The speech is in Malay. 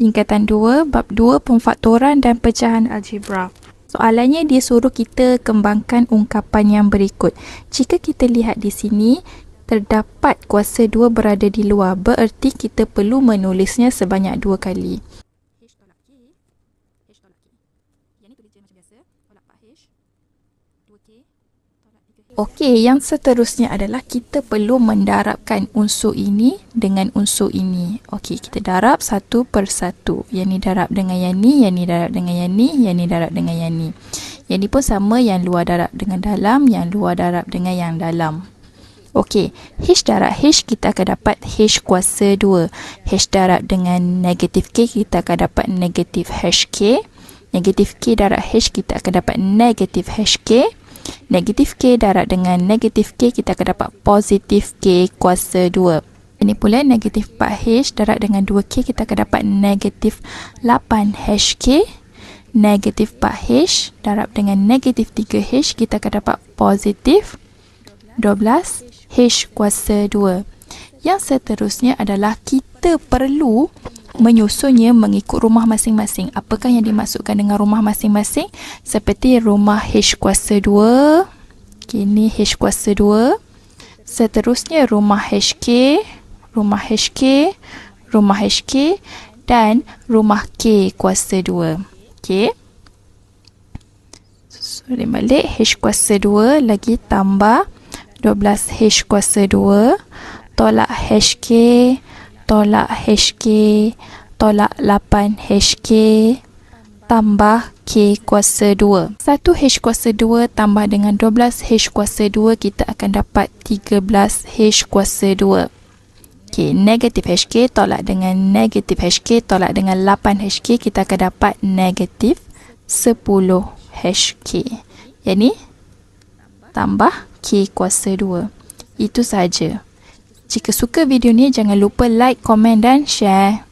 tingkatan 2, bab 2 pemfaktoran dan pecahan algebra. Soalannya dia suruh kita kembangkan ungkapan yang berikut. Jika kita lihat di sini, terdapat kuasa 2 berada di luar, bererti kita perlu menulisnya sebanyak 2 kali. Okey, yang seterusnya adalah kita perlu mendarabkan unsur ini dengan unsur ini. Okey, kita darab satu per satu. Yang ni darab dengan yang ni, yang ni darab dengan yang ni, yang ni darab dengan yang ni. Yang ni pun sama, yang luar darab dengan dalam, yang luar darab dengan yang dalam. Okey, H darab H kita akan dapat H kuasa 2. H darab dengan negatif K kita akan dapat negatif HK. Negatif K darab H kita akan dapat negatif HK. Negatif K darab dengan negatif K kita akan dapat positif K kuasa 2. Ini pula negatif 4H darab dengan 2K kita akan dapat negatif 8HK. Negatif 4H darab dengan negatif 3H kita akan dapat positif 12H kuasa 2. Yang seterusnya adalah kita perlu menyusunnya mengikut rumah masing-masing. Apakah yang dimaksudkan dengan rumah masing-masing? Seperti rumah H kuasa 2. Okay, ini H kuasa 2. Seterusnya rumah HK, rumah HK, rumah HK dan rumah K kuasa 2. Okay. Susun balik H kuasa 2 lagi tambah 12H kuasa 2 tolak HK tolak HK tolak 8HK tambah K kuasa 2. 1H kuasa 2 tambah dengan 12H kuasa 2 kita akan dapat 13H kuasa 2. Okay, negatif HK tolak dengan negatif HK tolak dengan 8HK kita akan dapat negatif 10HK. Yang ni tambah K kuasa 2. Itu saja. Jika suka video ni, jangan lupa like, komen dan share.